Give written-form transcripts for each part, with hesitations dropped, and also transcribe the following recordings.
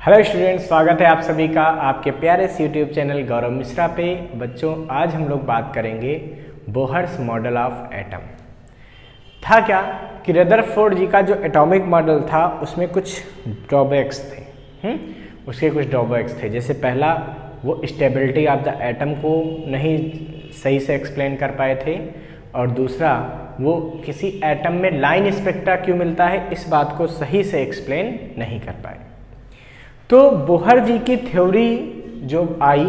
Hello students, स्वागत है आप सभी का आपके प्यारे से यूट्यूब चैनल गौरव मिश्रा पे। बच्चों, आज हम लोग बात करेंगे बोहर्स मॉडल ऑफ एटम। था क्या कि रदरफोर्ड जी का जो एटॉमिक मॉडल था उसमें कुछ ड्रॉबैक्स थे। उसके कुछ ड्रॉबैक्स थे, जैसे पहला वो स्टेबिलिटी ऑफ द एटम को नहीं सही से एक्सप्लेन कर पाए थे, और दूसरा वो किसी एटम में लाइन स्पेक्ट्रा क्यों मिलता है इस बात को सही से एक्सप्लेन नहीं कर पाए। तो बोहर जी की थ्योरी जो आई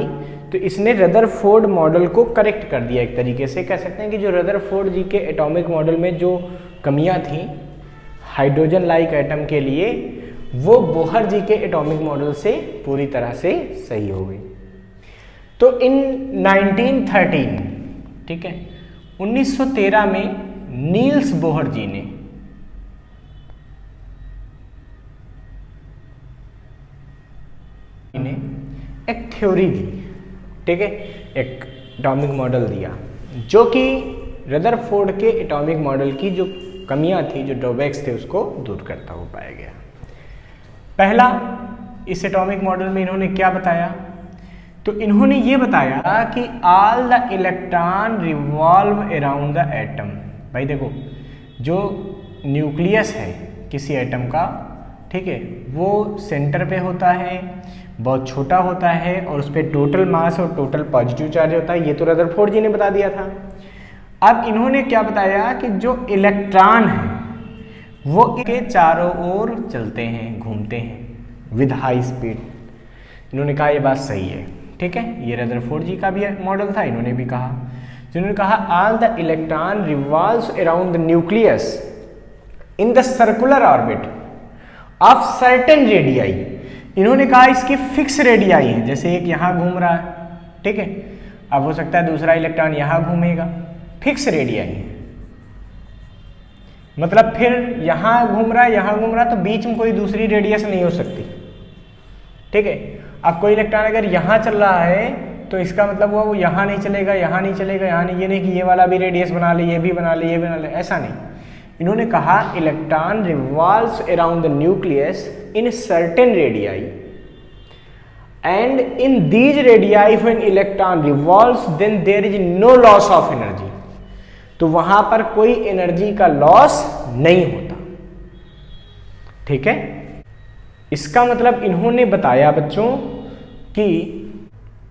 तो इसने रदरफोर्ड मॉडल को करेक्ट कर दिया। एक तरीके से कह सकते हैं कि जो रदरफोर्ड जी के एटॉमिक मॉडल में जो कमियां थी हाइड्रोजन लाइक एटम के लिए, वो बोहर जी के एटॉमिक मॉडल से पूरी तरह से सही हो गई। तो इन 1913, ठीक है, 1913 में नील्स बोहर जी ने एक थ्योरी दी, ठीक है, एक एटॉमिक मॉडल दिया जो कि रदरफोर्ड के एटॉमिक मॉडल की जो कमियां थी, जो ड्रॉबैक्स थे, उसको दूर करता हुआ पाया गया। पहला, इस एटॉमिक मॉडल में इन्होंने क्या बताया, तो इन्होंने ये बताया कि all the electron revolve around the atom. भाई देखो, जो न्यूक्लियस है किसी एटम का, ठीक है, वो सेंटर पे होता है, बहुत छोटा होता है, और उस पर टोटल मास और टोटल पॉजिटिव चार्ज होता है। ये तो रदरफोर्ड जी ने बता दिया था। अब इन्होंने क्या बताया कि जो इलेक्ट्रॉन है वो इसके चारों ओर चलते हैं, घूमते हैं विद हाई स्पीड। इन्होंने कहा ये बात सही है, ठीक है, ये रदरफोर्ड जी का भी मॉडल था, इन्होंने भी कहा। जिन्होंने कहा all the electron revolves around the nucleus in the circular orbit of certain radii. इन्होंने कहा इसकी फिक्स रेडियाई है, जैसे एक यहाँ घूम रहा है, ठीक है, अब हो सकता है दूसरा इलेक्ट्रॉन यहाँ घूमेगा, फिक्स रेडियाई है। मतलब फिर यहाँ घूम रहा है, यहाँ घूम रहा है, तो बीच में कोई दूसरी रेडियस नहीं हो सकती, ठीक है। अब कोई इलेक्ट्रॉन अगर यहाँ चल रहा है तो इसका मतलब वो यहाँ नहीं चलेगा, यहाँ नहीं चलेगा, यहाँ नहीं, ये नहीं कि ये वाला भी रेडियस बना ले, ये भी बना ले, ये भी बना ले, ऐसा नहीं। इन्होंने कहा electron revolves around the nucleus in certain radii and in these radii when electron revolves then there is no loss of energy. तो वहां पर कोई एनर्जी का लॉस नहीं होता, ठीक है। इसका मतलब इन्होंने बताया बच्चों कि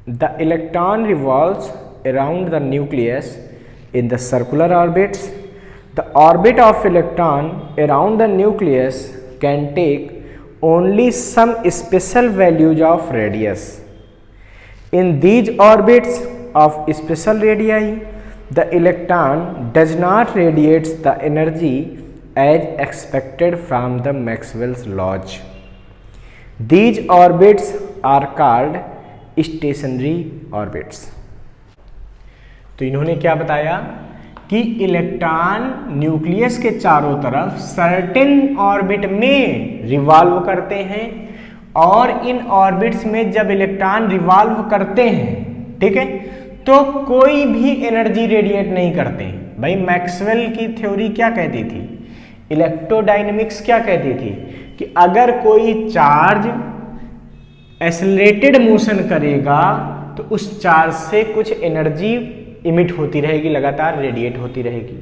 the electron revolves around the nucleus in the circular orbits. The orbit of electron around the nucleus can take only some special values of radius. In these orbits of special radii, the electron does not radiate the energy as expected from the Maxwell's laws. These orbits are called stationary orbits. तो इन्होंने क्या बताया कि electron nucleus के चारों तरफ certain orbit में revolve करते हैं, और इन ऑर्बिट्स में जब इलेक्ट्रॉन रिवॉल्व करते हैं, ठीक है, तो कोई भी एनर्जी रेडिएट नहीं करते। भाई मैक्सवेल की थ्योरी क्या कहती थी, इलेक्ट्रोडायनेमिक्स क्या कहती थी, कि अगर कोई चार्ज एक्सेलरेटेड मोशन करेगा तो उस चार्ज से कुछ एनर्जी इमिट होती रहेगी, लगातार रेडिएट होती रहेगी।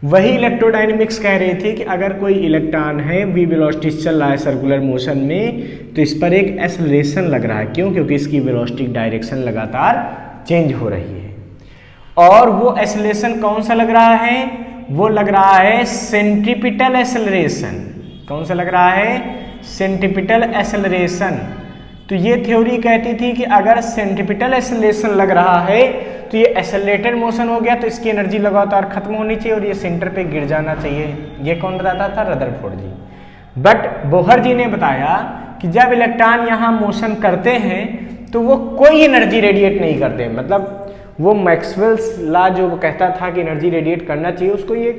वही इलेक्ट्रोडायनेमिक्स कह रही थी कि अगर कोई इलेक्ट्रॉन है वी वेलोसिटी चल रहा है सर्कुलर मोशन में, तो इस पर एक एक्सेलरेशन लग रहा है। क्यों? क्योंकि इसकी वेलोसिटी डायरेक्शन लगातार चेंज हो रही है। और वो एक्सेलरेशन कौन सा लग रहा है? वो लग रहा है सेंट्रीपिटल एक्सेलरेशन। कौन सा लग रहा है? Centripetal acceleration. तो ये थ्योरी कहती थी कि अगर सेंट्रीपिटल एक्सेलरेशन लग रहा है तो ये एक्सेलरेटेड मोशन हो गया, तो इसकी एनर्जी लगातार खत्म होनी चाहिए और ये सेंटर पे गिर जाना चाहिए। ये कौन बताता था? Rutherford ji. But Bohr ji ने बताया कि जब इलेक्ट्रॉन यहाँ मोशन करते हैं तो वो कोई एनर्जी रेडिएट नहीं करते। मतलब वो मैक्सवेल्स लॉ जो कहता था कि एनर्जी रेडिएट करना चाहिए, उसको ये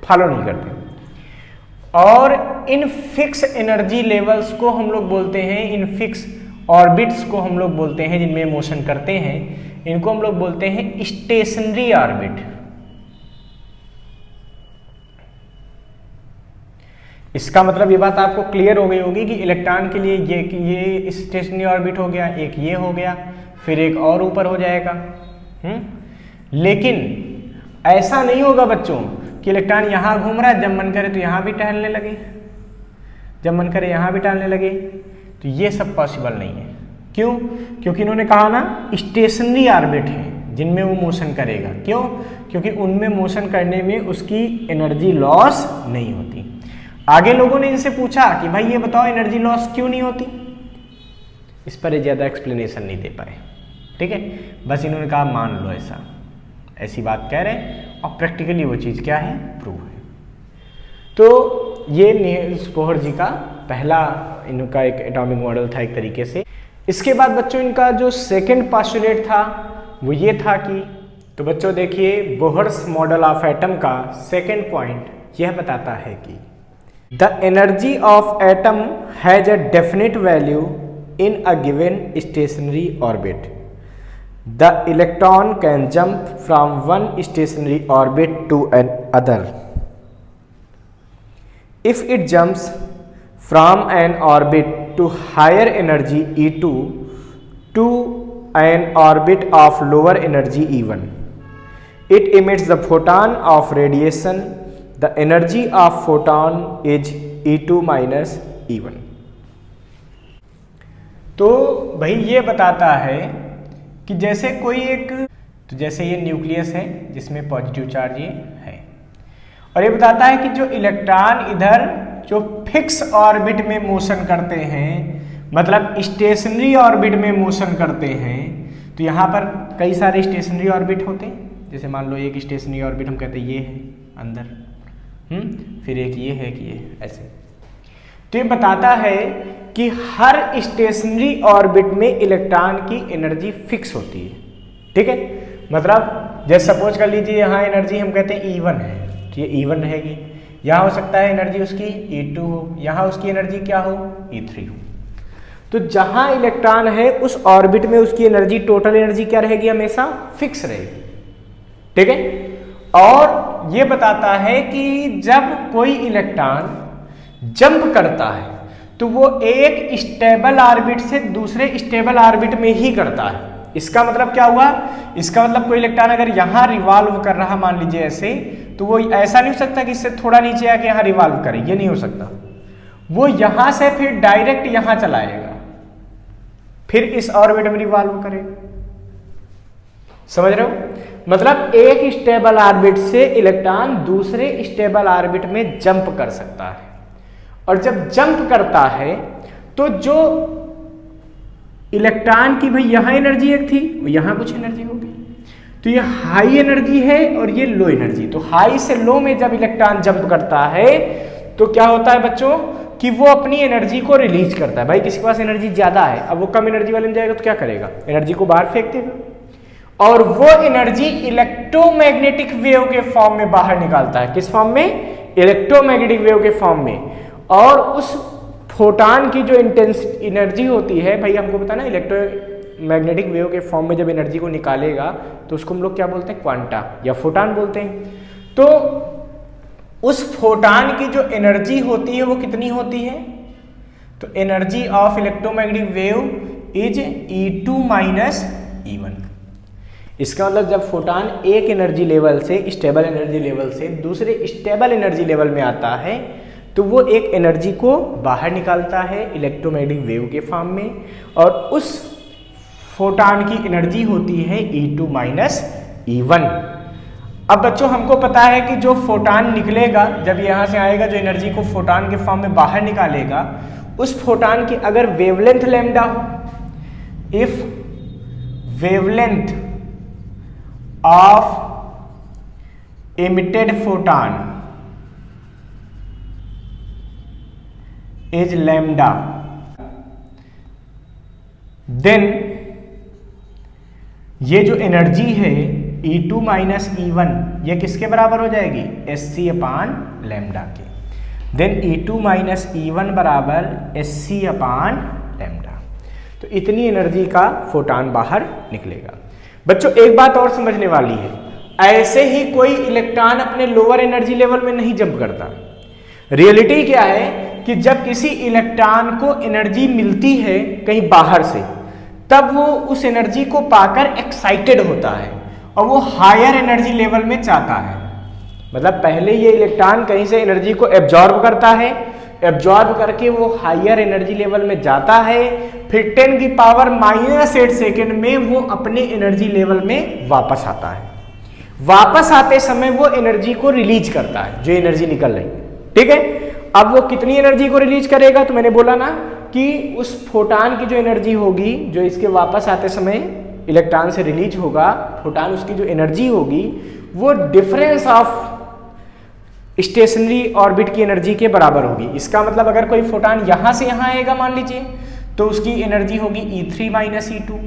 फॉलो नहीं करते। और इन फिक्स एनर्जी लेवल्स को हम लोग बोलते हैं, इन फिक्स ऑर्बिट्स को हम लोग बोलते हैं जिनमें मोशन करते हैं, इनको हम लोग बोलते हैं स्टेशनरी ऑर्बिट। इसका मतलब ये बात आपको क्लियर हो गई होगी कि इलेक्ट्रॉन के लिए ये स्टेशनरी ऑर्बिट हो गया, एक ये हो गया, फिर एक और ऊपर हो जाएगा। लेकिन ऐसा नहीं होगा बच्चों कि इलेक्ट्रॉन यहाँ घूम रहा है, जब मन करे तो यहाँ भी टहलने लगे, जब मन करे यहाँ भी टहलने लगे, तो ये सब पॉसिबल नहीं है। क्यों? क्योंकि इन्होंने कहा ना स्टेशनरी ऑर्बिट है जिनमें वो मोशन करेगा। क्यों? क्योंकि उनमें मोशन करने में उसकी एनर्जी लॉस नहीं होती। आगे लोगों ने इनसे पूछा कि भाई ये बताओ एनर्जी लॉस क्यों नहीं होती, इस पर ज़्यादा एक्सप्लेनेशन नहीं दे पाए। ठीक है, बस इन्होंने कहा मान लो ऐसी बात कह रहे हैं, और प्रैक्टिकली वो चीज़ क्या है, प्रूव है। तो ये नील्स बोहर जी का पहला इनका एक एटॉमिक मॉडल था एक तरीके से। इसके बाद बच्चों इनका जो सेकंड पोस्टुलेट था वो ये था कि, तो बच्चों देखिए बोहर्स मॉडल ऑफ एटम का सेकंड पॉइंट यह बताता है कि the energy of atom has a definite value in a given stationery orbit. The electron can jump from one stationary orbit to another. If it jumps from an orbit to higher energy E2 to an orbit of lower energy E1, it emits the photon of radiation. The energy of photon is E2 minus E1. तो भाई ये बताता है कि जैसे कोई एक, तो जैसे ये न्यूक्लियस है जिसमें पॉजिटिव चार्ज ये है, और ये बताता है कि जो इलेक्ट्रॉन इधर जो फिक्स ऑर्बिट में मोशन करते हैं, मतलब स्टेशनरी ऑर्बिट में मोशन करते हैं, तो यहाँ पर कई सारे स्टेशनरी ऑर्बिट होते हैं। जैसे मान लो एक स्टेशनरी ऑर्बिट हम कहते हैं ये है अंदर, फिर एक ये है कि ये ऐसे। तो ये बताता है कि हर स्टेशनरी ऑर्बिट में इलेक्ट्रॉन की एनर्जी फिक्स होती है। ठीक है, मतलब जैसे सपोज कर लीजिए यहाँ एनर्जी हम कहते हैं E1 है, तो ये E1 रहेगी। यहाँ हो सकता है एनर्जी उसकी E2 हो, यहाँ उसकी एनर्जी क्या हो, E3 हो। तो जहाँ इलेक्ट्रॉन है उस ऑर्बिट में उसकी एनर्जी, टोटल एनर्जी क्या रहेगी, हमेशा फिक्स रहेगी। ठीक है, और ये बताता है कि जब कोई इलेक्ट्रॉन जंप करता है तो वो एक स्टेबल ऑर्बिट से दूसरे स्टेबल ऑर्बिट में ही करता है। इसका मतलब क्या हुआ, इसका मतलब कोई इलेक्ट्रॉन अगर यहाँ रिवॉल्व कर रहा मान लीजिए ऐसे, तो वो ऐसा नहीं हो सकता कि इससे थोड़ा नीचे आके यहाँ रिवॉल्व करे, ये नहीं हो सकता। वो यहाँ से फिर डायरेक्ट यहाँ चलाएगा, फिर इस ऑर्बिट में रिवॉल्व करेगा। समझ रहे हो? मतलब एक स्टेबल ऑर्बिट से इलेक्ट्रॉन दूसरे स्टेबल ऑर्बिट में जंप कर सकता है, और जब जंप करता है तो जो इलेक्ट्रॉन की भाई यहाँ एनर्जी एक थी, वो यहाँ कुछ एनर्जी होगी, तो ये हाई एनर्जी है और ये लो एनर्जी। तो हाई से लो में जब इलेक्ट्रॉन जंप करता है तो क्या होता है बच्चों कि वो अपनी एनर्जी को रिलीज करता है। भाई किसी के पास एनर्जी ज्यादा है, अब वो कम एनर्जी वाले में जाएगा तो क्या करेगा, एनर्जी को बाहर फेंक देगा, और वो एनर्जी इलेक्ट्रोमैग्नेटिक वेव के फॉर्म में बाहर निकालता है। किस फॉर्म में, इलेक्ट्रोमैग्नेटिक वेव के फॉर्म में। और उस फोटॉन की जो इंटेंस एनर्जी होती है, भाई हमको पता ना इलेक्ट्रोमैग्नेटिक वेव के फॉर्म में जब एनर्जी को निकालेगा तो उसको हम लोग क्या बोलते हैं, क्वांटा या फोटॉन बोलते हैं। तो उस फोटॉन की जो एनर्जी होती है वो कितनी होती है, तो energy of electromagnetic wave is E2 minus E1। इसका मतलब जब फोटॉन एक एनर्जी लेवल से, स्टेबल एनर्जी लेवल से दूसरे स्टेबल एनर्जी लेवल में आता है तो वो एक एनर्जी को बाहर निकालता है इलेक्ट्रोमैग्नेटिक वेव के फॉर्म में, और उस फोटॉन की एनर्जी होती है E2 माइनस E1। अब बच्चों हमको पता है कि जो फोटॉन निकलेगा, जब यहाँ से आएगा, जो एनर्जी को फोटॉन के फॉर्म में बाहर निकालेगा, उस फोटॉन की अगर वेवलेंथ लैम्डा हो, if wavelength of emitted photon is lambda, then ये जो एनर्जी है E2 माइनस E1 ये किसके बराबर हो जाएगी, SC अपान लैम्डा के। देन E2 माइनस E1 बराबर SC अपान लैम्डा। तो इतनी एनर्जी का फोटॉन बाहर निकलेगा। बच्चों एक बात और समझने वाली है, ऐसे ही कोई इलेक्ट्रॉन अपने लोअर एनर्जी लेवल में नहीं जंप करता। रियलिटी क्या है कि जब किसी इलेक्ट्रॉन को एनर्जी मिलती है कहीं बाहर से, तब वो उस एनर्जी को पाकर एक्साइटेड होता है और वो हायर एनर्जी लेवल में चाहता है। मतलब पहले ये इलेक्ट्रॉन कहीं से एनर्जी को एब्जॉर्ब करता है, एब्जॉर्ब करके वो हायर एनर्जी लेवल में जाता है, फिर 10 की पावर -8 सेकेंड में वो अपने एनर्जी लेवल में वापस आता है। वापस आते समय वो एनर्जी को रिलीज करता है, जो एनर्जी निकल रही है, ठीक है। अब वो कितनी एनर्जी को रिलीज करेगा, तो मैंने बोला ना कि उस फोटॉन की जो एनर्जी होगी, जो इसके वापस आते समय इलेक्ट्रॉन से रिलीज होगा, फोटॉन उसकी जो एनर्जी होगी वो डिफरेंस ऑफ स्टेशनरी ऑर्बिट की एनर्जी के बराबर होगी। इसका मतलब अगर कोई फोटॉन यहां से यहां आएगा मान लीजिए, तो उसकी एनर्जी होगी E3 - E2।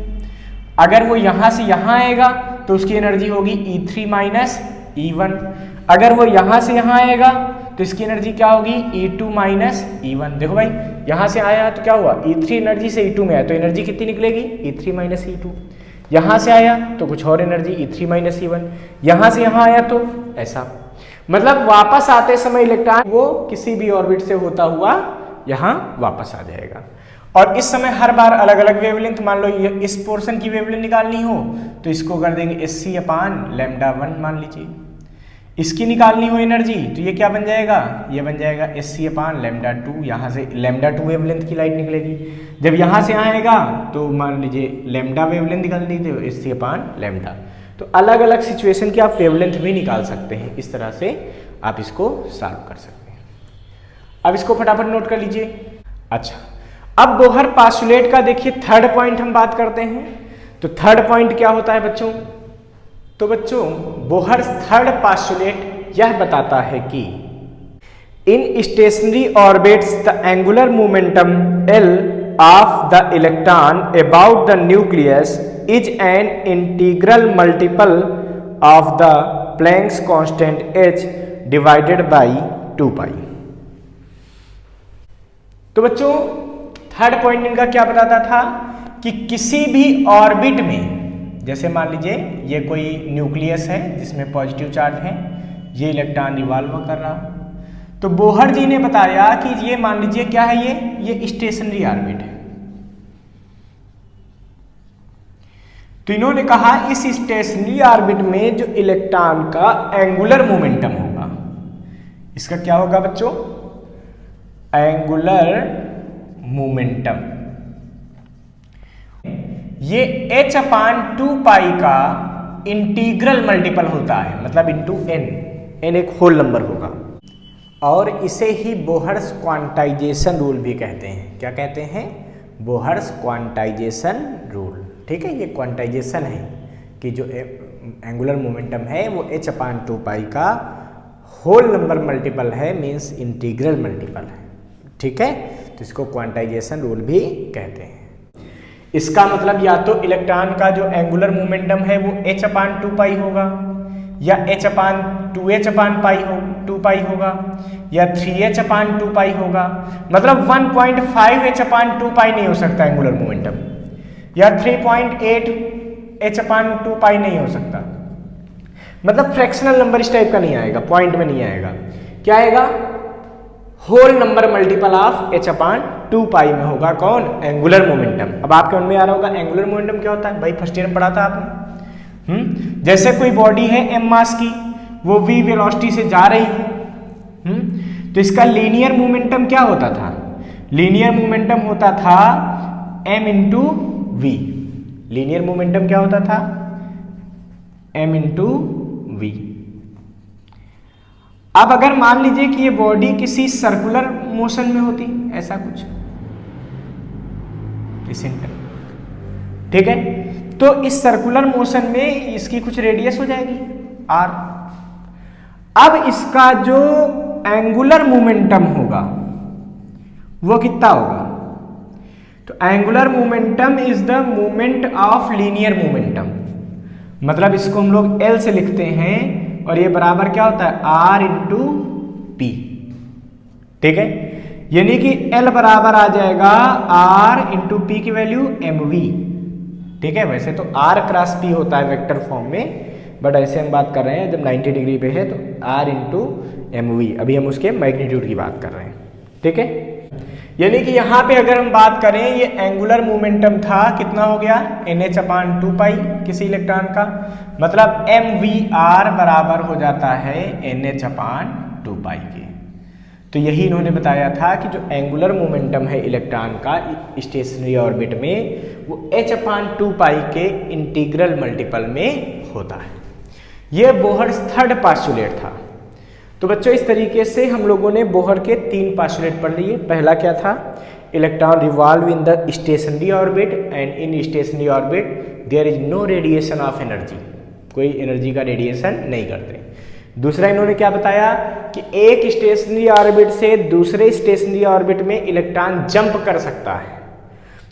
अगर वो यहां से यहां आएगा तो उसकी एनर्जी होगी E3 - E1। अगर वो यहां से यहां आएगा तो इसकी एनर्जी क्या होगी, E2 - E1। देखो भाई, यहां से आया तो क्या हुआ, E3 एनर्जी से E2 में आया तो एनर्जी कितनी निकलेगी, E3 - E2। यहां से आया तो कुछ और एनर्जी, E3 - E1। यहां से यहां आया तो ऐसा। मतलब वापस आते समय इलेक्ट्रॉन वो किसी भी ऑर्बिट से होता हुआ यहां वापस आ जाएगा। और इस समय हर बार अलग अलग वेवलेंथ, मान लो ये इस पोर्शन की वेवलेंथ निकालनी हो तो इसको कर देंगे Sc/λ1 मान लीजिए। इसकी निकालनी हो एनर्जी तो ये क्या बन जाएगा, ये बन जाएगा Sc/λ2। यहाँ से λ2 वेवलेंथ की लाइट निकलेगी। जब यहाँ से आएगा तो मान लीजिए लैम्डा वेवलेंथ निकाल लीजिए Sc/λ। तो अलग अलग सिचुएशन की आप वेवलेंथ भी निकाल सकते हैं। इस तरह से आप इसको सॉल्व कर सकते हैं। अब इसको फटाफट नोट कर लीजिए। अच्छा, अब बोहर पास्टुलेट का देखिए थर्ड पॉइंट हम बात करते हैं। तो थर्ड पॉइंट क्या होता है बच्चों, तो बच्चों बोहर थर्ड पास्टुलेट यह बताता है कि in stationary orbits the angular momentum L of the electron about the nucleus is an integral multiple of the Planck's constant h divided by 2π। तो बच्चों थर्ड पॉइंट इनका क्या बताता था कि किसी भी ऑर्बिट में, जैसे मान लीजिए ये कोई न्यूक्लियस है जिसमें पॉजिटिव चार्ज है, ये इलेक्ट्रॉन रिवॉल्व कर रहा, तो बोहर जी ने बताया कि ये मान लीजिए क्या है, ये स्टेशनरी ऑर्बिट है। तो इन्होंने कहा इस स्टेशनरी ऑर्बिट में जो इलेक्ट्रॉन का एंगुलर मोमेंटम होगा, इसका क्या होगा बच्चों, एंगुलर मोमेंटम, ये h/2π का इंटीग्रल मल्टीपल होता है, मतलब इंटू n एक होल नंबर होगा। और इसे ही बोहर्स क्वांटाइजेशन रूल भी कहते हैं। क्या कहते हैं, बोहर्स क्वांटाइजेशन रूल। ठीक है, ये क्वांटाइजेशन है कि जो एंगुलर मोमेंटम है वो h/2π का होल नंबर मल्टीपल है, मीन्स इंटीग्रल मल्टीपल है। ठीक है, तो इसको क्वांटाइजेशन रूल भी कहते हैं। इसका मतलब या तो इलेक्ट्रॉन का जो एंगुलर मोमेंटम है वो h/2π होगा, या h/2h/2π होगा, या 3h/2π होगा। मतलब 1.5h/2π नहीं हो सकता एंगुलर मोमेंटम, या 3.8h/2π नहीं हो सकता। मतलब फ्रैक्शनल नंबर इस टाइप का नहीं आएगा, पॉइंट में नहीं आएगा। क्या आएगा, whole number multiple of h/2π में होगा कौन, एंगुलर मोमेंटम। अब आपके मन में आ रहा होगा एंगुलर मोमेंटम क्या होता है, भाई फर्स्ट ईयर में पढ़ा था आपने। जैसे कोई बॉडी है m मास की, वो v वेलोसिटी से जा रही है, तो इसका लीनियर मोमेंटम क्या होता था, लीनियर मोमेंटम होता था m into v। Linear momentum क्या होता था, m इंटू v। अब अगर मान लीजिए कि ये बॉडी किसी सर्कुलर मोशन में होती, ऐसा कुछ, ठीक है, तो इस सर्कुलर मोशन में इसकी कुछ रेडियस हो जाएगी r। अब इसका जो एंगुलर मोमेंटम होगा वो कितना होगा, तो angular momentum is the moment of linear momentum. मतलब इसको हम लोग L से लिखते हैं और ये बराबर क्या होता है, R इंटू पी। ठीक है, यानी कि L बराबर आ जाएगा R इंटू पी की वैल्यू mv। ठीक है, वैसे तो R क्रॉस P होता है वेक्टर फॉर्म में, बट ऐसे हम बात कर रहे हैं जब 90 डिग्री पे है तो r इंटू एम वी, अभी हम उसके मैग्नीट्यूड की बात कर रहे हैं, ठीक है। यानी कि यहाँ पे अगर हम बात करें ये एंगुलर मोमेंटम था, कितना हो गया NH/2π किसी इलेक्ट्रॉन का, मतलब mvr बराबर हो जाता है NH/2π के। तो यही इन्होंने बताया था कि जो एंगुलर मोमेंटम है इलेक्ट्रॉन का स्टेशनरी ऑर्बिट में वो h/2π के इंटीग्रल मल्टीपल में होता है। ये बोहर्स थर्ड पास्टुलेट था। तो बच्चों इस तरीके से हम लोगों ने बोहर के 3 पास्टुलेट पढ़ लिए। पहला क्या था, electron revolve in the stationary orbit and in stationary orbit there is no radiation of energy, कोई एनर्जी का रेडिएशन नहीं करते। दूसरा इन्होंने क्या बताया कि एक स्टेशनरी ऑर्बिट से दूसरे स्टेशनरी ऑर्बिट में इलेक्ट्रॉन जंप कर सकता है,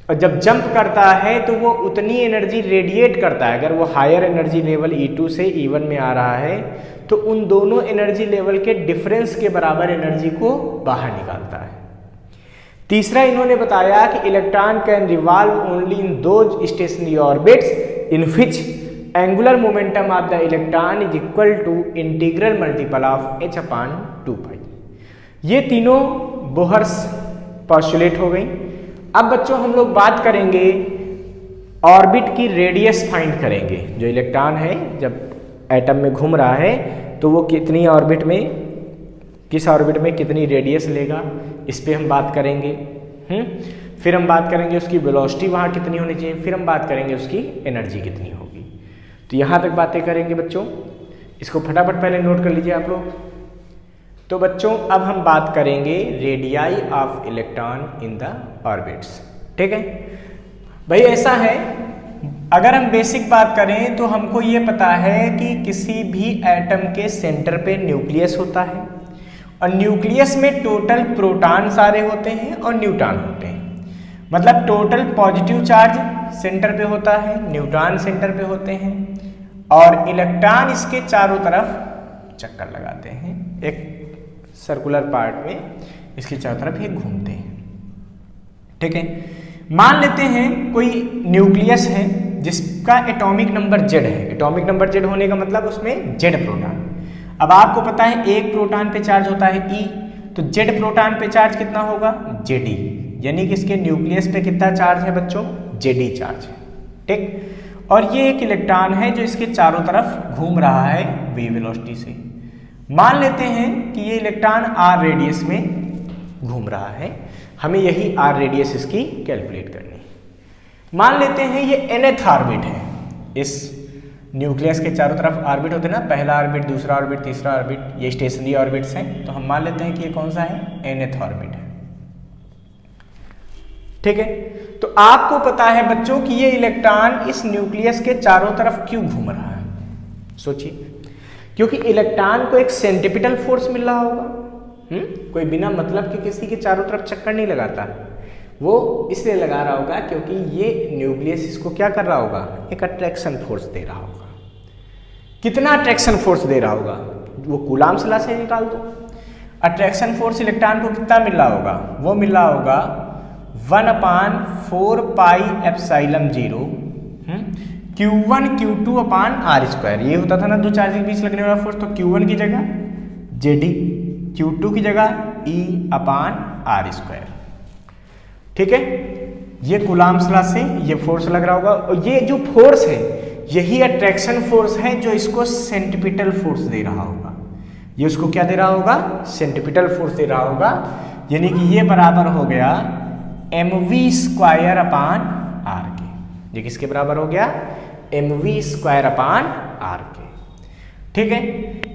और जब जंप करता है तो वो उतनी एनर्जी रेडिएट करता है। अगर वो हायर एनर्जी लेवल E2 से E1 में आ रहा है तो उन दोनों एनर्जी लेवल के डिफरेंस के बराबर एनर्जी को बाहर निकालता है। तीसरा इन्होंने बताया कि electron can revolve only in those stationary orbits in which angular momentum of the electron is equal to integral multiple of h/2π। ये तीनों बोहर्स पोस्टुलेट हो गई। अब बच्चों हम लोग बात करेंगे ऑर्बिट की रेडियस फाइंड करेंगे। जो इलेक्ट्रॉन है जब एटम में घूम रहा है तो वो कितनी ऑर्बिट में, किस ऑर्बिट में कितनी रेडियस लेगा, इस पे हम बात करेंगे। फिर हम बात करेंगे उसकी वेलोसिटी वहाँ कितनी होनी चाहिए, फिर हम बात करेंगे उसकी एनर्जी कितनी होगी। तो यहाँ तक बातें करेंगे बच्चों, इसको फटाफट पहले नोट कर लीजिए आप लोग। तो बच्चों अब हम बात करेंगे radii of electron in the orbits, ठीक है भाई। ऐसा है, अगर हम बेसिक बात करें तो हमको ये पता है कि किसी भी एटम के सेंटर पे न्यूक्लियस होता है, और न्यूक्लियस में टोटल प्रोटॉन सारे होते हैं और न्यूट्रॉन होते हैं। मतलब टोटल पॉजिटिव चार्ज सेंटर पे होता है, न्यूट्रॉन सेंटर पे होते हैं, और इलेक्ट्रॉन इसके चारों तरफ चक्कर लगाते हैं, एक सर्कुलर पार्ट में इसके चारों तरफ ये घूमते हैं, ठीक है। मान लेते हैं कोई न्यूक्लियस है जिसका एटॉमिक नंबर Z है। एटॉमिक नंबर Z होने का मतलब उसमें Z प्रोटॉन। अब आपको पता है एक प्रोटॉन पे चार्ज होता है E, तो Z प्रोटॉन पे चार्ज कितना होगा Zd, यानी कि इसके न्यूक्लियस पे कितना चार्ज है बच्चों, Zd चार्ज है, ठीक। और ये एक इलेक्ट्रॉन है जो इसके चारों तरफ घूम रहा है v वेलोसिटी से। मान लेते हैं कि ये इलेक्ट्रॉन r रेडियस में घूम रहा है, हमें यही r रेडियस इसकी कैलकुलेट करनी है। मान लेते हैं ये nth ऑर्बिट है, इस न्यूक्लियस के चारों तरफ ऑर्बिट होते हैं ना, पहला ऑर्बिट, दूसरा ऑर्बिट, तीसरा ऑर्बिट, ये स्टेशनरी ऑर्बिट्स हैं। तो हम मान लेते हैं कि ये कौन सा है, nth ऑर्बिट है, ठीक है। तो आपको पता है बच्चों कि ये इलेक्ट्रॉन इस न्यूक्लियस के चारों तरफ क्यों घूम रहा है, सोचिए। क्योंकि इलेक्ट्रॉन को एक सेंट्रिपिटल फोर्स मिल रहा होगा। कोई बिना मतलब के किसी के चारों तरफ चक्कर नहीं लगाता, वो इसलिए लगा रहा होगा क्योंकि ये न्यूक्लियस इसको क्या कर रहा होगा, एक अट्रैक्शन फोर्स दे रहा होगा। कितना अट्रैक्शन फोर्स दे रहा होगा, वो कूलाम्स लॉ से निकाल दो। अट्रैक्शन फोर्स इलेक्ट्रॉन को कितना मिल रहा होगा, वो मिल रहा होगा 1/4πε0 Q1 Q2/r²। ये होता था ना दो चार्ज के बीच लगने वाला फोर्स, तो Q1 की जगह Zd, Q2 की जगह E/r², ठीक है। ये कूलाम्स लॉ से ये फोर्स लग रहा होगा, और ये जो फोर्स है यही अट्रैक्शन फोर्स है जो इसको सेंट्रिपिटल फोर्स दे रहा होगा। ये उसको क्या दे रहा होगा, सेंट्रिपिटल फोर्स दे रहा होगा। यानी कि ये बराबर हो गया mv²/r के। ये किसके बराबर हो गया, mv²/r के, ठीक है।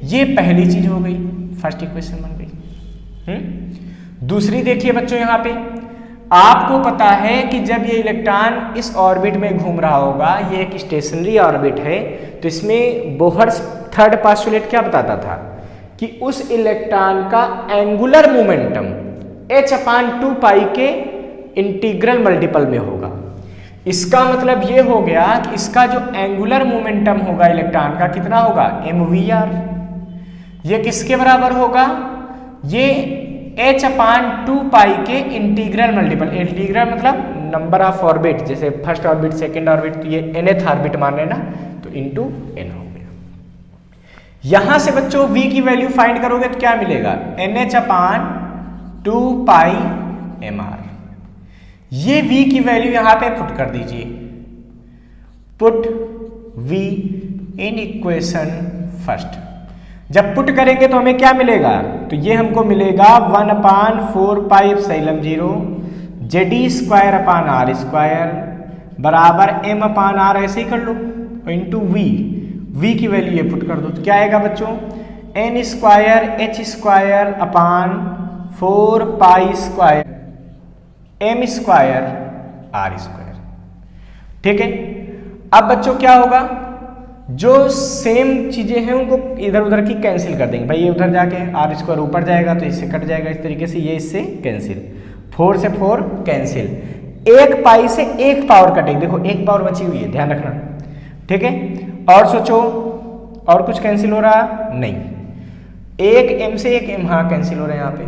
ये पहली चीज हो गई, फर्स्ट इक्वेशन बन गई। दूसरी देखिए बच्चों, यहाँ पे आपको पता है कि जब ये इलेक्ट्रॉन इस ऑर्बिट में घूम रहा होगा, ये एक स्टेशनरी ऑर्बिट है, तो इसमें बोहर्स थर्ड पास्टुलेट क्या बताता था कि उस इलेक्ट्रॉन का एंगुलर मोमेंटम h/2π के इंटीग्रल मल्टीपल में होगा। इसका मतलब ये हो गया कि इसका जो एंगुलर मोमेंटम होगा इलेक्ट्रॉन का कितना होगा, mvr। ये किसके बराबर होगा, ये h/2π के इंटीग्रल मल्टीपल। इंटीग्रल मतलब नंबर ऑफ ऑर्बिट, जैसे फर्स्ट ऑर्बिट, सेकंड ऑर्बिट, तो ये nth ऑर्बिट मान लेना, तो इंटू n हो गया, यहां से बच्चों v की वैल्यू फाइंड करोगे तो क्या मिलेगा, NH/2πmr। ये v की वैल्यू यहां पे पुट कर दीजिए, put v in equation first. जब पुट करेंगे तो हमें क्या मिलेगा, तो ये हमको मिलेगा 1/4πε0 Ze²/r² बराबर m/r, ऐसे ही कर लो, इंटू v की वैल्यू ये पुट कर दो तो क्या आएगा बच्चों, n²h²/4πm²r²। ठीक है। अब बच्चों क्या होगा, जो सेम चीजें हैं उनको इधर उधर की कैंसिल कर देंगे। भाई ये उधर जाके r² ऊपर जाएगा तो इससे कट जाएगा, इस तरीके से ये इससे कैंसिल, 4 से 4 कैंसिल, 1 पाई से 1 पावर कटेगी, देखो 1 पावर बची हुई है, ध्यान रखना। ठीक है। और सोचो और कुछ कैंसिल हो रहा, नहीं, 1 m से 1 m, हाँ कैंसिल हो रहे हैं यहाँ पे।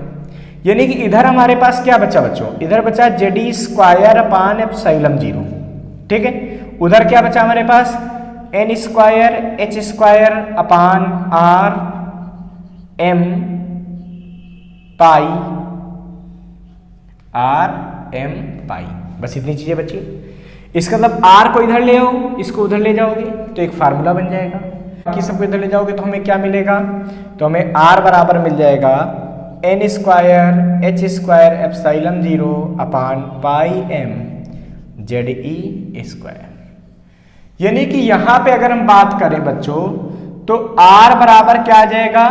यानी कि इधर हमारे पास क्या बचा बच्चों, इधर बचा Ze²/ε0। ठीक है। उधर क्या बचा हमारे पास, n²h²/rm²r/m², बस इतनी चीजें बची। इसका मतलब r को इधर ले आओ, इसको उधर ले जाओगे तो एक फार्मूला बन जाएगा, बाकी सबको इधर ले जाओगे तो हमें क्या मिलेगा, तो हमें r बराबर मिल जाएगा n²h²/ε0/πm²। यानी कि यहां पे अगर हम बात करें बच्चों तो r बराबर क्या आ जाएगा,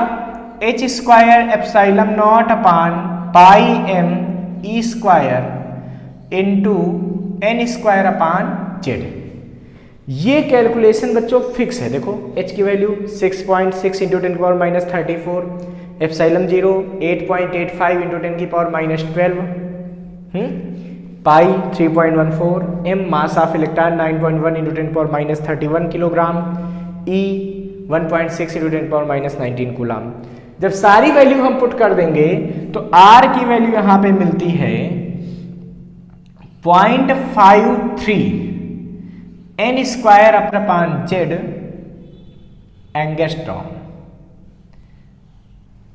h²ε0/πm² इंटू n²/z। ये कैलकुलेशन बच्चों फिक्स है, देखो h की value 6.6 × 10⁻34, ε0 8.85 × 10⁻12, pi 3.14, m mass of electron 9.1 × 10⁻31 kilogram, e 1.6 × 10⁻19 coulomb. जब सारी वैल्यू हम पुट कर देंगे तो r की वैल्यू यहां पे मिलती है 0.53 n²/z एंगस्ट्रॉम।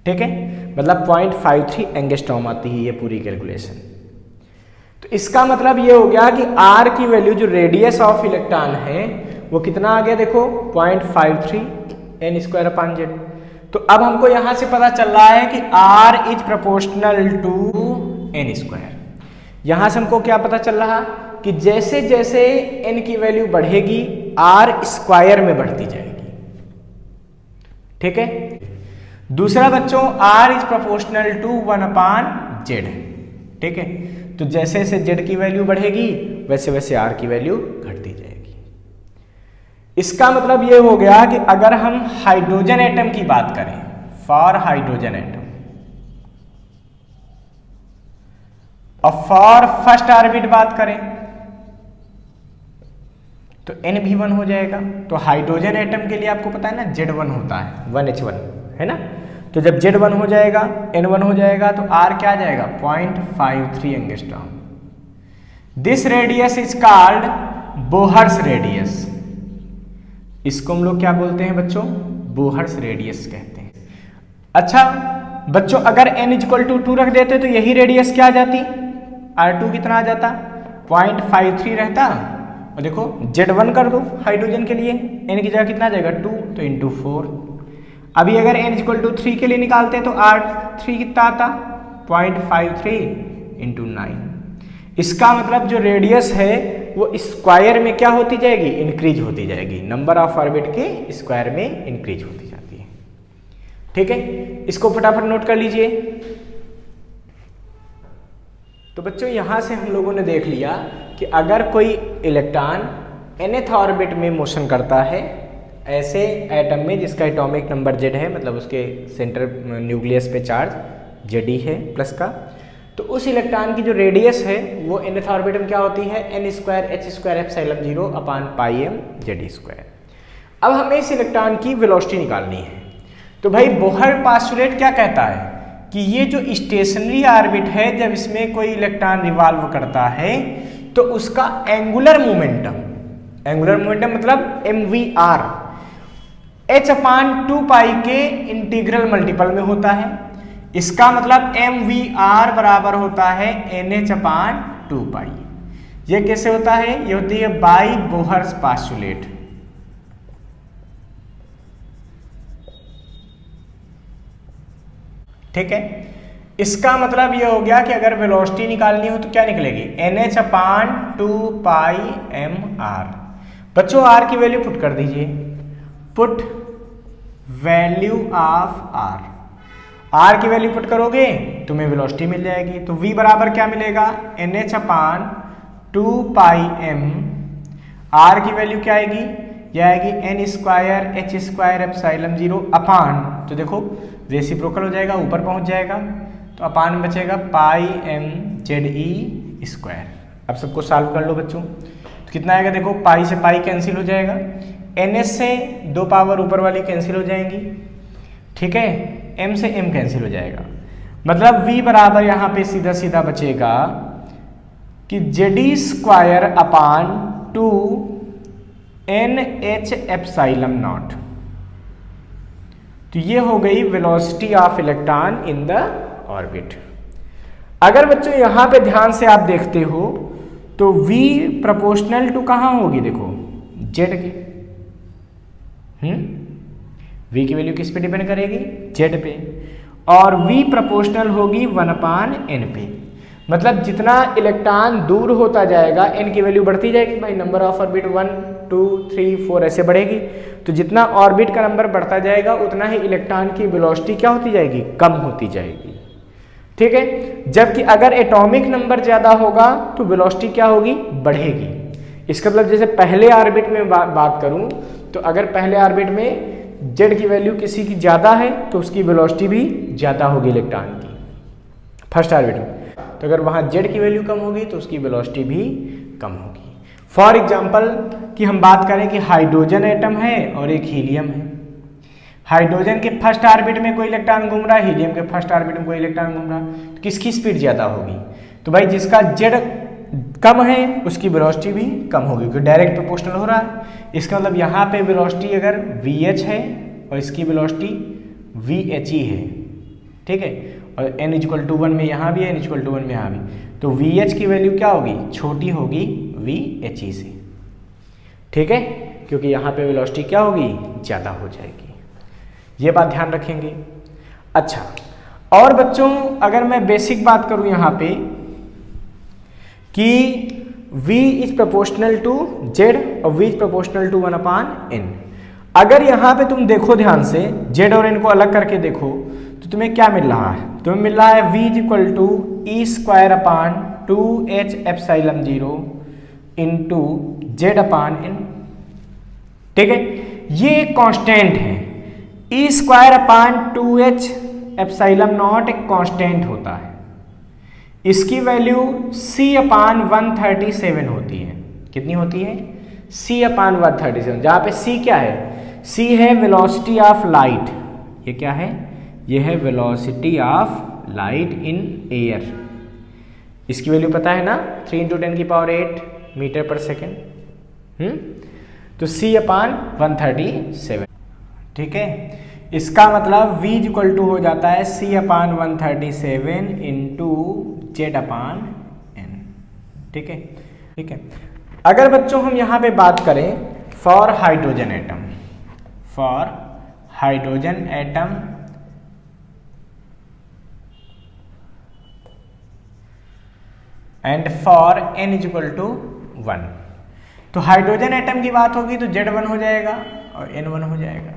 ठीक है, मतलब 0.53 एंगस्ट्रॉम आती है ये पूरी कैलकुलेशन। तो इसका मतलब ये हो गया कि r की वैल्यू जो रेडियस ऑफ इलेक्ट्रॉन है वो कितना आ गया, देखो 0.53 n²/z। तो अब हमको यहां से पता चल रहा है कि r is proportional to n²। यहां से हमको क्या पता चल रहा कि जैसे जैसे n की वैल्यू बढ़ेगी r² में बढ़ती जाएगी। ठीक है। दूसरा बच्चों r is proportional to 1/z। ठीक है। तो जैसे जैसे z की वैल्यू बढ़ेगी वैसे वैसे r की वैल्यू घटती जाएगी। इसका मतलब ये हो गया कि अगर हम हाइड्रोजन एटम की बात करें, फॉर हाइड्रोजन एटम और फॉर फर्स्ट ऑर्बिट बात करें तो n भी 1 हो जाएगा। तो हाइड्रोजन एटम के लिए आपको पता है ना Z1 होता है, 1h1 है ना। तो जब Z1 हो जाएगा, N1 हो जाएगा तो R क्या आ जाएगा 0.53 angstrom. This radius is called Bohr's radius. इसको हम लोग क्या बोलते हैं बच्चों, बोहर्स रेडियस कहते हैं। अच्छा बच्चों अगर n = 2 रख देते तो यही रेडियस क्या आ जाती, R2 कितना आ जाता 0.53 रहता। और देखो Z1 कर दो हाइड्रोजन के लिए, n की जगह कितना आ जाएगा 2 तो इंटू 4। अभी अगर n = 3 के लिए निकालते तो R3 कितना आता 0.53 इंटू 9। इसका मतलब जो रेडियस है वो स्क्वायर में क्या होती जाएगी, इंक्रीज होती जाएगी, नंबर ऑफ ऑर्बिट के स्क्वायर में इंक्रीज होती जाती है। ठीक है, इसको फटाफट नोट कर लीजिए। तो बच्चों यहां से हम लोगों ने देख लिया कि अगर कोई इलेक्ट्रॉन nth ऑर्बिट में मोशन करता है ऐसे एटम में जिसका एटॉमिक नंबर Z है, मतलब उसके सेंटर न्यूक्लियस पे चार्ज Ze है प्लस का, तो उस इलेक्ट्रॉन की जो रेडियस है वो nth ऑर्बिट में क्या होती है n²h²ε0/πm_z²। अब हमें इस इलेक्ट्रॉन की वेलोसिटी निकालनी है। तो भाई बोहर पास्टुलेट क्या कहता है कि ये जो स्टेशनरी ऑर्बिट है जब इसमें कोई इलेक्ट्रॉन रिवॉल्व करता है तो उसका एंगुलर मोमेंटम मतलब mvr h अपान 2 पाई के इंटीग्रल मल्टीपल में होता है। इसका मतलब mvr बराबर होता है nh अपान 2 पाई। ये कैसे होता है? ये होती है बाई बोहर्स पास्टुलेट। ठीक है, इसका मतलब ये हो गया कि अगर वेलोसिटी निकालनी हो तो क्या निकलेगी? nh अपान 2 पाई mr। बच्चों r की वैल्यू पुट कर दीजिए, पुट वैल्यू ऑफ r की वैल्यू पुट करोगे तुम्हें वेलोसिटी मिल जाएगी। तो v बराबर क्या मिलेगा? nh अपान 2 पाई m। r की वैल्यू क्या आएगी? यह आएगी n square h square epsilon 0 अपान, तो देखो रेसिप्रोकल हो जाएगा, ऊपर पहुंच जाएगा, तो अपान में बचेगा पाई m ze स्क्वायर। अब सबको सॉल्व कर लो बच्चों, तो कितना आएगा? देखो पाई से पाई कैंसिल हो जाएगा, ns से 2 पावर ऊपर वाली कैंसिल हो जाएंगी, ठीक है, m से m कैंसिल हो जाएगा। मतलब v बराबर यहाँ पे सीधा सीधा बचेगा कि JD square upon 2 NH epsilon not. तो ये हो गई velocity of electron in the orbit. अगर बच्चों यहां पे ध्यान से आप देखते हो तो v प्रोपोर्शनल टू कहां होगी? देखो z के। v की वैल्यू किस पे डिपेंड करेगी? z पे। और v प्रोपोर्शनल होगी 1/n पे। मतलब जितना इलेक्ट्रॉन दूर होता जाएगा n की वैल्यू बढ़ती जाएगी भाई, नंबर ऑफ ऑर्बिट 1 2 3 4 ऐसे बढ़ेगी। तो जितना ऑर्बिट का नंबर बढ़ता जाएगा उतना ही इलेक्ट्रॉन की वेलोसिटी क्या होती जाएगी? कम होती जाएगी। ठीक है, जबकि अगर एटॉमिक नंबर ज्यादा होगा तो वेलोसिटी क्या होगी? बढ़ेगी। इसका मतलब जैसे पहले ऑर्बिट में बात करूं तो अगर पहले ऑर्बिट में z की वैल्यू किसी की ज्यादा है तो उसकी वेलोसिटी भी ज्यादा होगी इलेक्ट्रॉन की, फर्स्ट ऑर्बिट में। तो अगर वहां z की वैल्यू कम होगी तो उसकी वेलोसिटी भी कम होगी। फॉर एग्जाम्पल कि हम बात करें कि हाइड्रोजन एटम है और एक हीलियम है। हाइड्रोजन के फर्स्ट ऑर्बिट में कोई इलेक्ट्रॉन घूम रहा है, हीलियम के फर्स्ट ऑर्बिट में कोई इलेक्ट्रॉन घूम रहा है, तो किसकी स्पीड ज्यादा होगी? तो भाई जिसका z कम है उसकी वेलोसिटी भी कम होगी, क्योंकि डायरेक्ट प्रोपोर्शनल हो रहा है। इसका मतलब यहाँ पे वेलोसिटी अगर vh है और इसकी वेलोसिटी vhe है, ठीक है, और n = 1 में यहाँ भी है, n = 1 में यहाँ भी, तो vh की वैल्यू क्या होगी? छोटी होगी vhe से, ठीक है, क्योंकि यहाँ पे वेलोसिटी क्या होगी? ज़्यादा हो जाएगी। ये बात ध्यान रखेंगे। अच्छा, और बच्चों अगर मैं बेसिक बात करूँ यहाँ पे कि v is proportional to z और v is proportional to 1/n। अगर यहाँ पे तुम देखो ध्यान से z और n को अलग करके देखो तो तुम्हें क्या मिल रहा है? तुम्हें मिल रहा है v = e² 2h epsilon 0 into z/n। ठीक है, ये एक कांस्टेंट है। e² 2h एप्सिलॉन नॉट एक कांस्टेंट होता है। इसकी वैल्यू c/137 होती है। कितनी होती है? c/137, जहां पे c क्या है? c है वेलोसिटी ऑफ लाइट। ये क्या है? ये है velocity of light in air. इसकी वैल्यू पता है ना, 3 × 10⁸ मीटर पर सेकेंड। तो c/137, ठीक है। इसका मतलब v = हो जाता है c/137 इंटू z/n। ठीक है, ठीक है। अगर बच्चों हम यहाँ पे बात करें for hydrogen atom, for hydrogen atom and for n = 1, तो हाइड्रोजन एटम की बात होगी तो Z1 हो जाएगा और N1 हो जाएगा।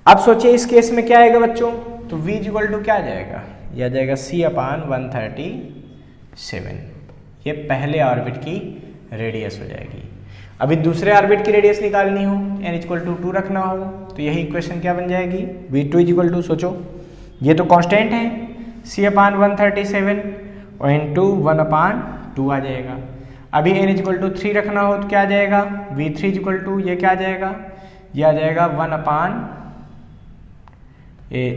अब सोचिए इस केस में क्या आएगा बच्चों? तो v = क्या आ जाएगा? यह आ जाएगा c/137। ये पहले ऑर्बिट की रेडियस हो जाएगी। अभी दूसरे ऑर्बिट की रेडियस निकालनी हो, n = 2 रखना हो, तो यही इक्वेशन क्या बन जाएगी? v2 = सोचो, ये तो कांस्टेंट है c/137 और इंटू 1/2 आ जाएगा। अभी n = 3 रखना हो तो क्या आ जाएगा? v3 = ये क्या आ जाएगा? ये आ जाएगा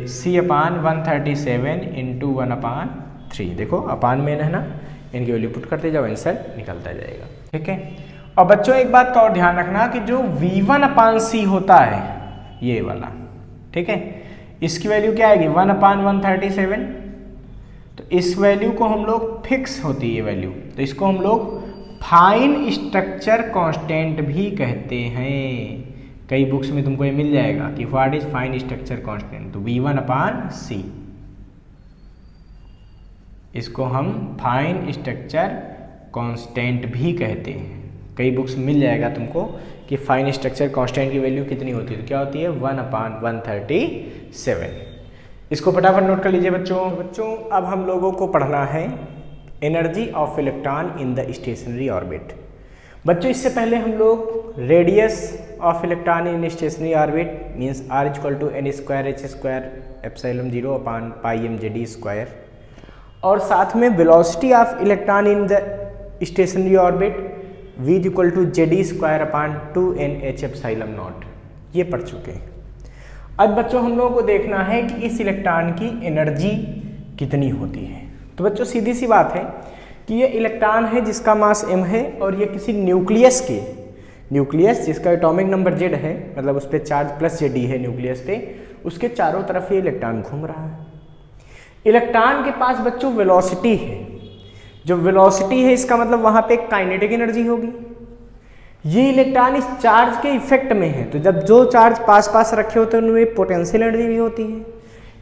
c/137 इंटू 1/3। देखो अपान में है ना, इनकी वैल्यू पुट करते जाओ, आंसर निकलता जाएगा। ठीक है। और बच्चों एक बात का और ध्यान रखना कि जो v1/c होता है, ये वाला, ठीक है। इसकी वैल्यू क्या आएगी 1/137। तो इस वैल्यू को हम लोग फिक्स होती है ये वैल्यू, तो इसको हम लोग फाइन स्ट्रक्चर कांस्टेंट भी कहते हैं। कई बुक्स में तुमको ये मिल जाएगा कि what is fine structure constant, तो V1/C, इसको हम फाइन स्ट्रक्चर कांस्टेंट भी कहते हैं। कई बुक्स मिल जाएगा तुमको कि फाइन स्ट्रक्चर कांस्टेंट की वैल्यू कितनी होती है, तो क्या होती है 1/137। इसको फटाफट नोट कर लीजिए बच्चों। अब हम लोगों को पढ़ना है energy of electron in the stationary orbit. बच्चों इससे पहले हम लोग radius of electron in stationary orbit means R=n²h²ε0/πmjd², और साथ में velocity of electron in the stationary orbit V=Jd²/2nh∈0 ये पढ़ चुके हैं। अब बच्चों हम लोगों को देखना है कि इस इलेक्ट्रॉन की एनर्जी कितनी होती है। तो बच्चों सीधी सी बात है कि ये इलेक्ट्रॉन है जिसका मास m है, और ये किसी न्यूक्लियस जिसका एटॉमिक नंबर Z है, मतलब उस पर चार्ज प्लस Zd है न्यूक्लियस पे, उसके चारों तरफ ये इलेक्ट्रॉन घूम रहा है। इलेक्ट्रॉन के पास बच्चों वेलोसिटी है, जो वेलोसिटी है इसका मतलब वहां पे काइनेटिक एनर्जी होगी। ये इलेक्ट्रॉन इस चार्ज के इफेक्ट में है, तो जब जो चार्ज पास रखे होते हैं उनमें पोटेंशियल एनर्जी भी होती है।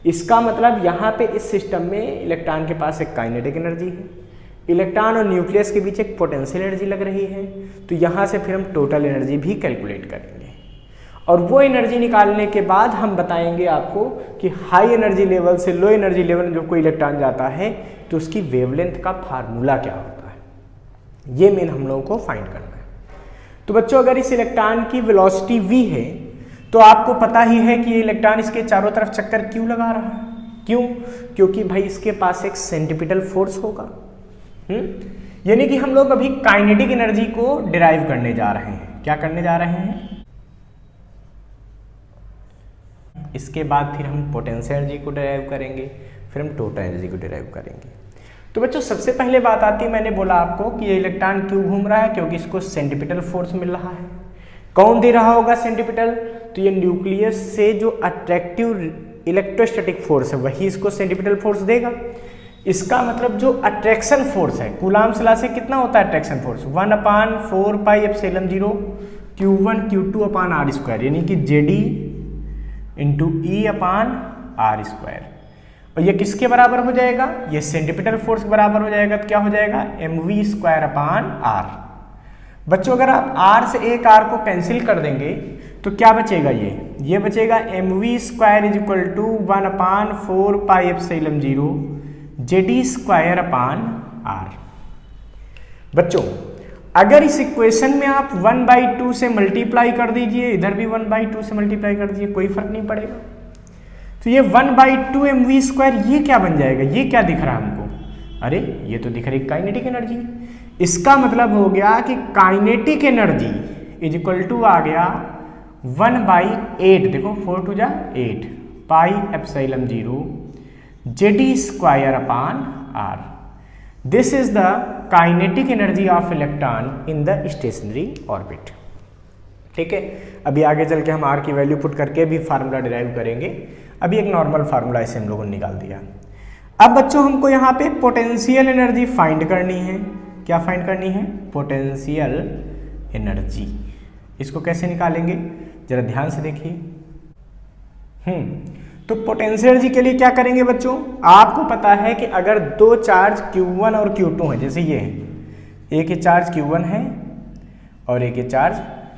इसका मतलब यहाँ पे इस सिस्टम में इलेक्ट्रॉन के पास एक काइनेटिक एनर्जी है, इलेक्ट्रॉन और न्यूक्लियस के बीच एक पोटेंशियल एनर्जी लग रही है। तो यहाँ से फिर हम टोटल एनर्जी भी कैलकुलेट करेंगे, और वो एनर्जी निकालने के बाद हम बताएंगे आपको कि हाई एनर्जी लेवल से लो एनर्जी लेवल में जब कोई इलेक्ट्रॉन जाता है तो उसकी वेवलेंथ का फार्मूला क्या होता है, ये मेन हम लोगों को फाइंड करना है। तो बच्चों अगर इस इलेक्ट्रॉन की वेलोसिटी v है, तो आपको पता ही है कि ये इलेक्ट्रॉन इसके चारों तरफ चक्कर क्यों लगा रहा है। क्यों? क्योंकि भाई इसके पास एक सेंट्रीपिटल फोर्स होगा। यानी कि हम लोग अभी काइनेटिक एनर्जी को डिराइव करने जा रहे हैं। क्या करने जा रहे हैं? इसके बाद फिर हम पोटेंशियल एनर्जी को डिराइव करेंगे, फिर हम टोटल एनर्जी को डिराइव करेंगे। तो बच्चों सबसे पहले बात आती है, मैंने बोला आपको कि ये इलेक्ट्रॉन क्यों घूम रहा है, क्योंकि इसको सेंट्रीपिटल फोर्स मिल रहा है। कौन दे रहा होगा सेंट्रीपिटल? तो ये न्यूक्लियस से जो अट्रैक्टिव इलेक्ट्रोस्टैटिक फोर्स है वही इसको सेंट्रीपिटल फोर्स देगा। इसका मतलब जो अट्रैक्शन फोर्स है, कूलाम्स लॉ से कितना होता है अट्रैक्शन फोर्स? 1/4πε0 Q1 Q2/r², यानी कि Jd × E/r²। और ये किसके बराबर हो जाएगा? ये सेंट्रीपिटल फोर्स के बराबर हो जाएगा। तो क्या हो जाएगा? mv²/r। बच्चों अगर आप r से एक r को कैंसिल कर देंगे तो क्या बचेगा? ये बचेगा mv² = 1/4πε0 Jd²/r। बच्चों अगर इस इक्वेशन में आप 1/2 से मल्टीप्लाई कर दीजिए, इधर भी 1/2 से मल्टीप्लाई कर दीजिए, कोई फर्क नहीं पड़ेगा। तो ये 1/2 mv², ये क्या बन जाएगा? ये क्या दिख रहा है हमको? अरे ये तो दिख रही काइनेटिक एनर्जी। इसका मतलब हो गया कि काइनेटिक एनर्जी = आ गया 1/8, देखो 4 × 8 πε0 Jd²/r। This is the kinetic energy of electron in the stationary orbit. ठीक है, अभी आगे चल के हम r की वैल्यू पुट करके भी फार्मूला डिराइव करेंगे। अभी एक नॉर्मल फार्मूला इसे हम लोगों ने निकाल दिया। अब बच्चों हमको यहाँ पे पोटेंशियल एनर्जी फाइंड करनी है। क्या फाइंड करनी है? Potential energy. इसको कैसे निकालेंगे जरा ध्यान से देखिए। तो पोटेंशियल एनर्जी के लिए क्या करेंगे बच्चों? आपको पता है कि अगर दो चार्ज Q1 और Q2 हैं, जैसे ये है, एक ये चार्ज Q1 है और एक ये चार्ज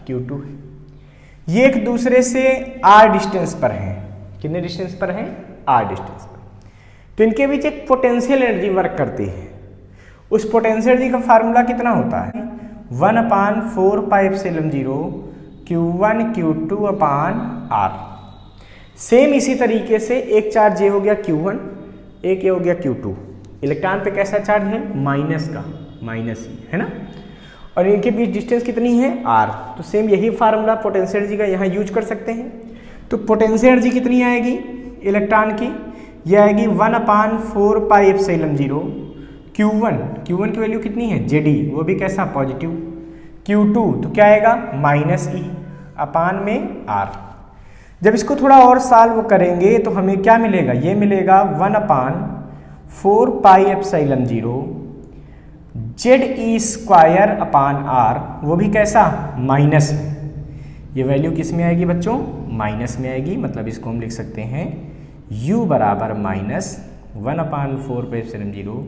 Q2 है, ये एक दूसरे से r डिस्टेंस पर हैं। कितने डिस्टेंस पर हैं? r डिस्टेंस पर। तो इनके बीच एक पोटेंशियल एनर्जी वर्क करती है। उस पोटेंशियल एनर्जी का फार्मूला कितना होता है? 1/4πε0 Q1 Q2/r। सेम इसी तरीके से एक चार्ज ये हो गया Q1, एक ये हो गया Q2। इलेक्ट्रॉन पे कैसा चार्ज है? माइनस का, माइनस ही है ना, और इनके बीच डिस्टेंस कितनी है? r। तो सेम यही फार्मूला पोटेंशियल एनर्जी का यहाँ यूज कर सकते हैं। तो पोटेंशियल एनर्जी कितनी आएगी इलेक्ट्रॉन की? ये आएगी 1/4πε0 Q1 की वैल्यू कितनी है? Jd, वो भी कैसा? जब इसको थोड़ा और सॉल्व करेंगे तो हमें क्या मिलेगा, ये मिलेगा 1/4πε0 ZE²/R, वो भी कैसा, माइनस में। ये वैल्यू किस में आएगी बच्चों, माइनस में आएगी, मतलब इसको हम लिख सकते हैं U बराबर -1/4πε0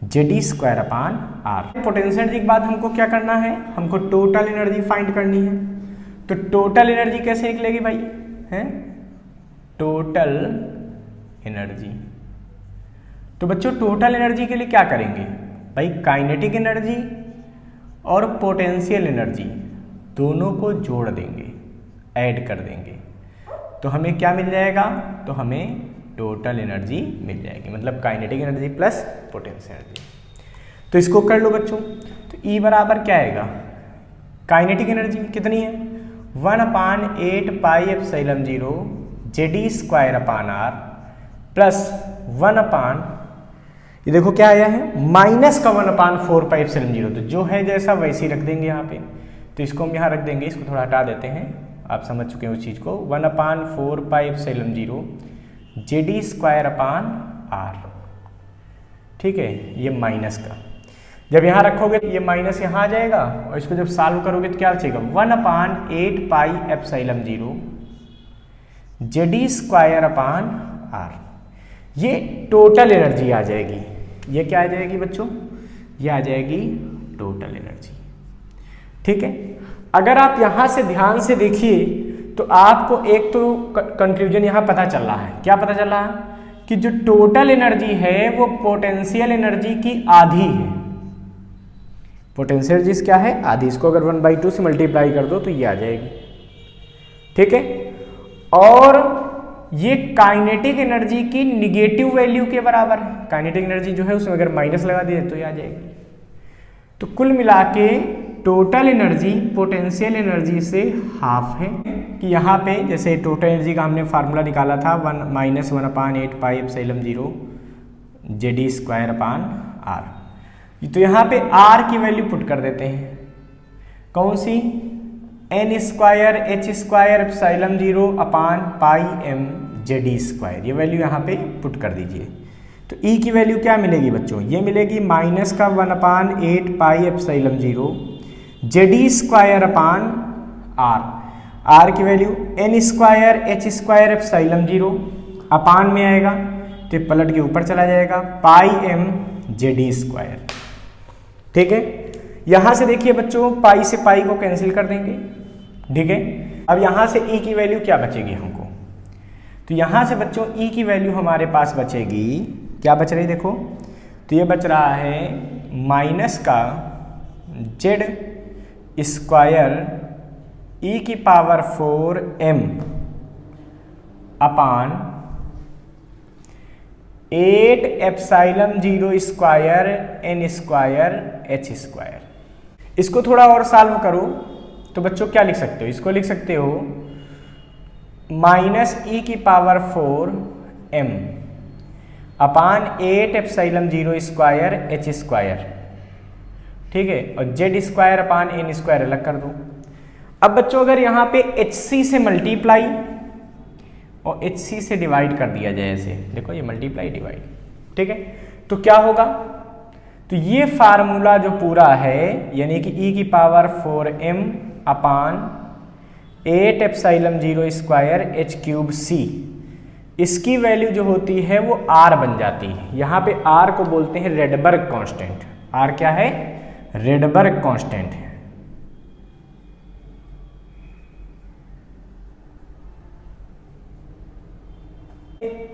ZE²/R। पोटेंशियल एनर्जी के बाद हमको क्या करना है, हमको टोटल एनर्जी फाइंड करनी है। तो टोटल एनर्जी कैसे निकलेगी भाई, है टोटल एनर्जी। तो बच्चों टोटल एनर्जी के लिए क्या करेंगे भाई, काइनेटिक एनर्जी और पोटेंशियल एनर्जी दोनों को जोड़ देंगे, ऐड कर देंगे, तो हमें क्या मिल जाएगा, तो हमें टोटल एनर्जी मिल जाएगी, मतलब kinetic energy plus potential energy. तो इसको कर लो बच्चों। तो E बराबर क्या आएगा, काइनेटिक एनर्जी कितनी है 1/8πε0 ZE²/R प्लस 1/, ये देखो क्या आया है माइनस का 1/4πε0, तो जो है जैसा वैसे ही रख देंगे यहाँ पे। तो इसको हम यहाँ रख देंगे, इसको थोड़ा हटा देते हैं, आप समझ चुके हैं उस चीज़ को। 1/4πε0 ZE²/R, ठीक है, ये माइनस का। जब यहाँ रखोगे तो ये माइनस यहाँ आ जाएगा, और इसको जब सॉल्व करोगे तो क्या बचेगा 1/8πε0 ZE²/R। ये टोटल एनर्जी आ जाएगी। ये क्या आ जाएगी बच्चों, ये आ जाएगी टोटल एनर्जी, ठीक है। अगर आप यहाँ से ध्यान से देखिए तो आपको एक तो कंक्लूजन यहाँ पता चल रहा है, क्या पता चल रहा है कि जो टोटल एनर्जी है वो पोटेंशियल एनर्जी की आधी है। पोटेंशियल एनर्जी क्या है, आधी। इसको अगर 1/2 से मल्टीप्लाई कर दो तो ये आ जाएगी, ठीक है। और ये काइनेटिक एनर्जी की निगेटिव वैल्यू के बराबर है। काइनेटिक एनर्जी जो है उसमें अगर माइनस लगा दिए तो ये आ जाएगी। तो कुल मिला के टोटल एनर्जी पोटेंशियल एनर्जी से हाफ है। कि यहाँ पे जैसे टोटल एनर्जी का हमने फार्मूला निकाला था 1/8πε0 ZE²/R, तो यहाँ पे R की वैल्यू पुट कर देते हैं, कौन सी, n²h²ε0/πm ZE², ये वैल्यू यहाँ पे पुट कर दीजिए। तो E की वैल्यू क्या मिलेगी बच्चों, ये मिलेगी माइनस का 1/8πε0 ZE²/R। R की वैल्यू n²h²ε0 अपान में आएगा तो पलट के ऊपर चला जाएगा πm ZE², ठीक है। यहां से देखिए बच्चों पाई से पाई को कैंसिल कर देंगे, ठीक है। अब यहां से E की वैल्यू क्या बचेगी हमको, तो यहां से बच्चों E की वैल्यू हमारे पास बचेगी, क्या बच रही देखो, तो ये बच रहा है माइनस का Z²e⁴m अपान 8ε0² n²h²। इसको थोड़ा और सॉल्व करो तो बच्चों क्या लिख सकते हो, इसको लिख सकते हो -e⁴m अपान 8ε0²h², ठीक है। और Z²/n² अलग कर दो। अब बच्चों अगर यहाँ पे HC से मल्टीप्लाई और HC से डिवाइड कर दिया जाए, ऐसे देखो ये मल्टीप्लाई डिवाइड, ठीक है, तो क्या होगा, तो ये फार्मूला जो पूरा है यानी कि e⁴m अपान 8ε0²h³c, इसकी वैल्यू जो होती है वो R बन जाती है। यहाँ पे R को बोलते हैं रेडबर्ग कांस्टेंट। R क्या है, रेडबर्ग कांस्टेंट है।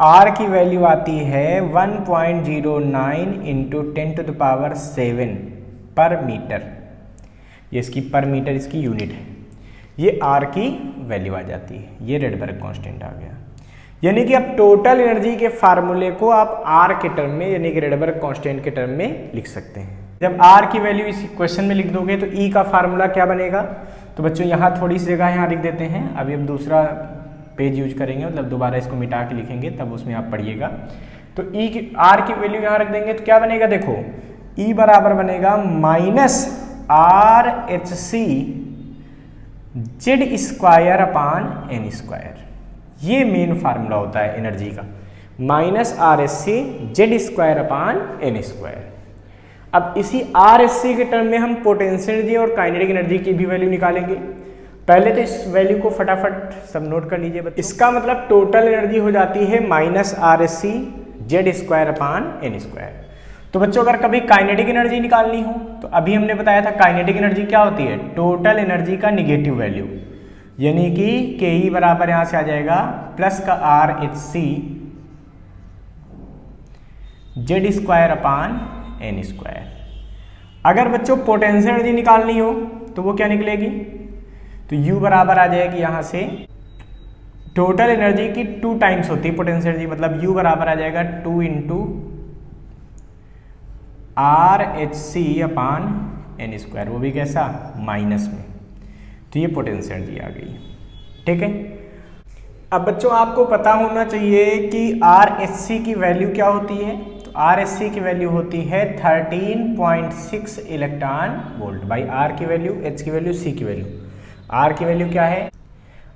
R की वैल्यू आती है 1.09 × 10⁷ पर मीटर, ये इसकी पर मीटर इसकी यूनिट है, ये R की वैल्यू आ जाती है। ये रेडबर्ग कांस्टेंट आ गया। यानी कि अब टोटल एनर्जी के फार्मूले को आप R के टर्म में यानी कि रेडबर्ग कांस्टेंट के टर्म में लिख सकते हैं। जब R की वैल्यू इस क्वेश्चन में लिख दोगे तो E का फार्मूला क्या बनेगा, तो बच्चों यहाँ थोड़ी सी जगह यहाँ लिख देते हैं, अभी हम दूसरा पेज यूज करेंगे, मतलब दोबारा इसको मिटा के लिखेंगे तब उसमें आप पढ़िएगा। तो E की R की वैल्यू यहाँ रख देंगे तो क्या बनेगा, देखो E बराबर बनेगा -RHC Z² अपान n²। ये मेन फार्मूला होता है एनर्जी का, minus R S C Z square upon N square. अब इसी आर एस सी के टर्म में हम पोटेंशियल एनर्जी और काइनेटिक एनर्जी की भी वैल्यू निकालेंगे। पहले तो इस वैल्यू को फटाफट सब नोट कर लीजिए बच्चों। इसका मतलब टोटल एनर्जी हो जाती है minus R S C Z square upon N square. तो बच्चों अगर कभी काइनेटिक एनर्जी निकालनी हो तो अभी हमने बताया था काइनेटिक एनर्जी क्या होती है, टोटल एनर्जी का निगेटिव वैल्यू, यानी कि के ई बराबर यहां से आ जाएगा प्लस का R H C Z square upon N square. अगर बच्चों पोटेंशियल एनर्जी निकालनी हो तो वो क्या निकलेगी, तो U बराबर आ जाएगी यहां से टोटल एनर्जी की 2 टाइम्स होती है पोटेंशियल एनर्जी, मतलब U बराबर आ जाएगा 2 into are H C upon N square, वो भी कैसा, माइनस में। तो ये पोटेंशियल एनर्जी आ गई, ठीक है। अब बच्चों आपको पता होना चाहिए कि आर एच सी की वैल्यू क्या होती है, तो आर एच सी की वैल्यू होती है 13.6 इलेक्ट्रॉन वोल्ट बाई आर की वैल्यू, एच की वैल्यू, सी की वैल्यू। आर की वैल्यू क्या है,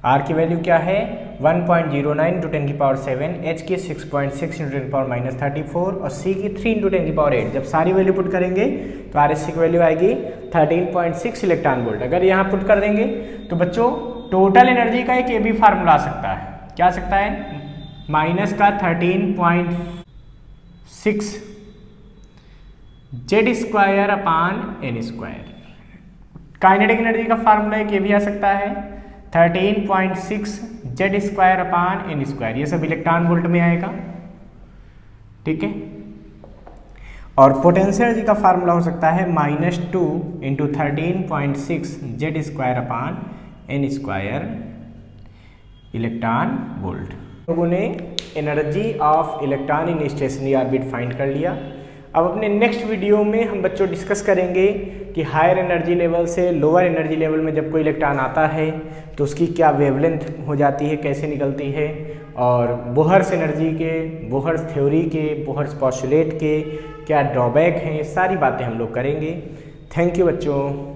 आर की वैल्यू क्या है 1.09 × 10⁷, एच की 6.6 × 10⁻34 और सी की 3 × 10⁸। जब सारी वैल्यू पुट करेंगे तो आर एच सी की वैल्यू आएगी 13.6 इलेक्ट्रॉन वोल्ट। अगर यहाँ पुट कर देंगे तो बच्चों टोटल एनर्जी का एक ये भी फार्मूला आ सकता है, क्या आ सकता है, माइनस का 13.6 Z square upon N square. Kinetic energy का फार्मूला एक ये भी आ सकता है 13.6 Z square upon N square, ये सब इलेक्ट्रॉन वोल्ट में आएगा, ठीक है। और पोटेंशियल एनर्जी का फार्मूला हो सकता है -2 × 13.6 Z square upon N square electron volt. लोगों ने energy of electron in stationary orbit find कर लिया। अब अपने नेक्स्ट वीडियो में हम बच्चों डिस्कस करेंगे कि हायर एनर्जी लेवल से लोअर एनर्जी लेवल में जब कोई इलेक्ट्रॉन आता है तो उसकी क्या वेवलेंथ हो जाती है, कैसे निकलती है, और बोहर्स एनर्जी के, बोहर्स थ्योरी के, बोहर्स पोस्टुलेट के क्या ड्रॉबैक हैं, ये सारी बातें हम लोग करेंगे। थैंक यू बच्चों।